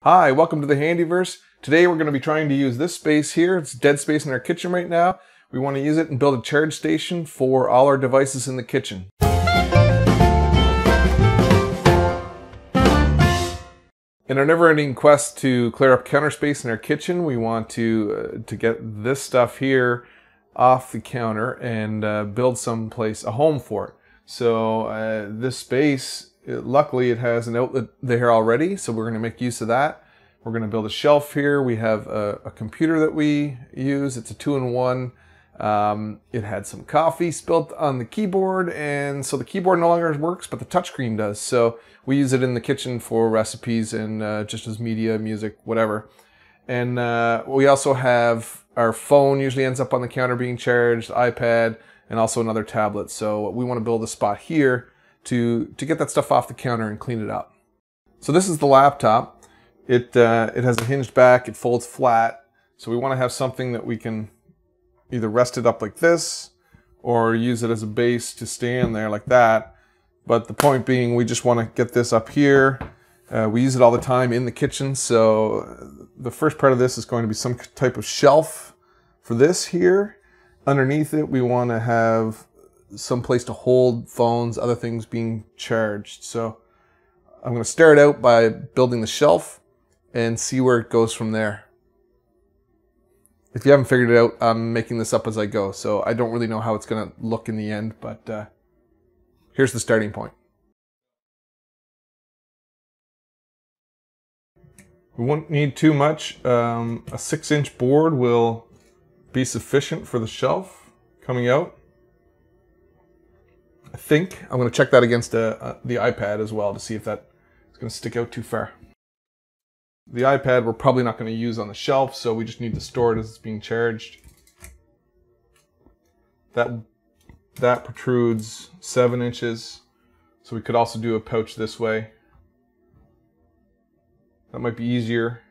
Hi, welcome to the Handyverse. Today we're going to be trying to use this space here. It's dead space in our kitchen right now. We want to use it and build a charge station for all our devices in the kitchen. In our never-ending quest to clear up counter space in our kitchen, we want to get this stuff here off the counter and build someplace, a home for it. So this space, luckily it has an outlet there already, so we're going to make use of that. We're going to build a shelf here. We have a computer that we use. It's a 2-in-1. It had some coffee spilled on the keyboard, and so the keyboard no longer works, but the touchscreen does. So we use it in the kitchen for recipes and just as media, music, whatever. And we also have our phone usually ends up on the counter being charged, iPad, and also another tablet. So we want to build a spot here to get that stuff off the counter and clean it up. So this is the laptop. It has a hinged back, it folds flat. So we want to have something that we can either rest it up like this or use it as a base to stand there like that. But the point being, we just want to get this up here. We use it all the time in the kitchen. So the first part of this is going to be some type of shelf for this here. Underneath it, we want to have some place to hold phones, other things being charged. So I'm going to start out by building the shelf and see where it goes from there. If you haven't figured it out, I'm making this up as I go, so I don't really know how it's going to look in the end, but here's the starting point. We won't need too much. A 6-inch board will be sufficient for the shelf coming out. I think I'm going to check that against the iPad as well to see if that is going to stick out too far. The iPad we're probably not going to use on the shelf, so we just need to store it as it's being charged. That protrudes 7 inches, so we could also do a pouch this way. That might be easier.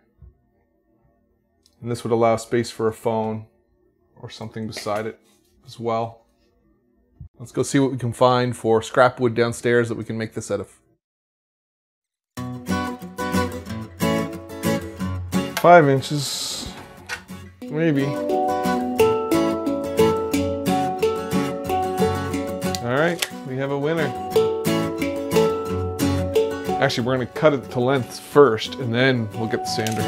And this would allow space for a phone or something beside it as well. Let's go see what we can find for scrap wood downstairs that we can make this out of. 5 inches, maybe. All right, we have a winner. Actually, we're going to cut it to length first, and then we'll get the sander.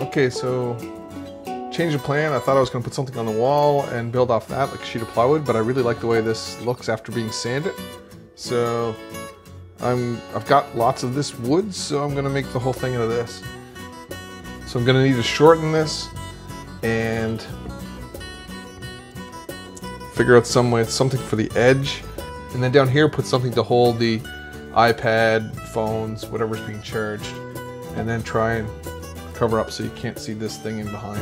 Okay, so change of plan. I thought I was going to put something on the wall and build off that, like a sheet of plywood, but I really like the way this looks after being sanded. So I've got lots of this wood, so I'm going to make the whole thing out of this. So I'm going to need to shorten this and figure out something for the edge. And then down here, put something to hold the iPad, phones, whatever's being charged. And then try and cover up so you can't see this thing in behind.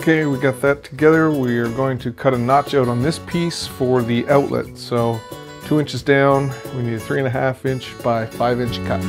Okay, we got that together. We are going to cut a notch out on this piece for the outlet. So 2 inches down, we need a 3.5 inch by 5 inch cut.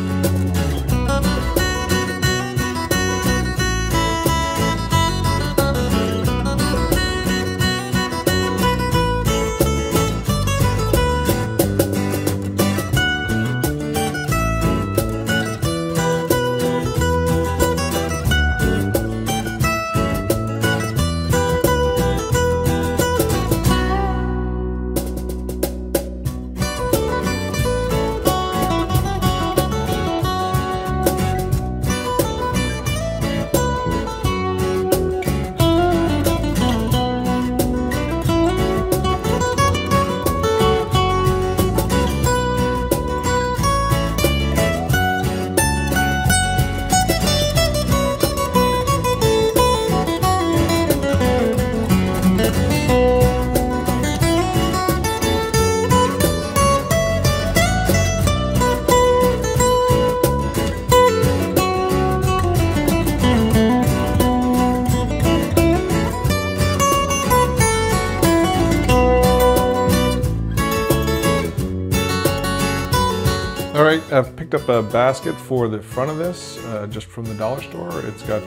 picked up a basket for the front of this, just from the dollar store. It's got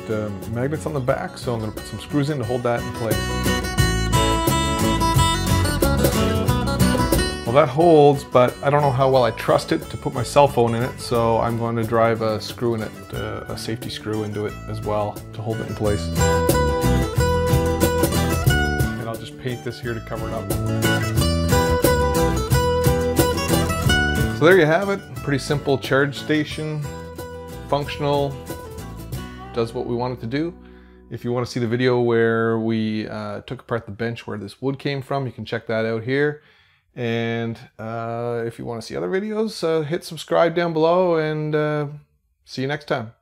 magnets on the back, so I'm going to put some screws in to hold that in place. Well, that holds, but I don't know how well I trust it to put my cell phone in it, so I'm going to drive a screw in it, a safety screw into it as well to hold it in place. And I'll just paint this here to cover it up. So there you have it. Pretty simple charge station, functional, does what we want it to do. If you want to see the video where we took apart the bench where this wood came from, you can check that out here. And if you want to see other videos, hit subscribe down below, and see you next time.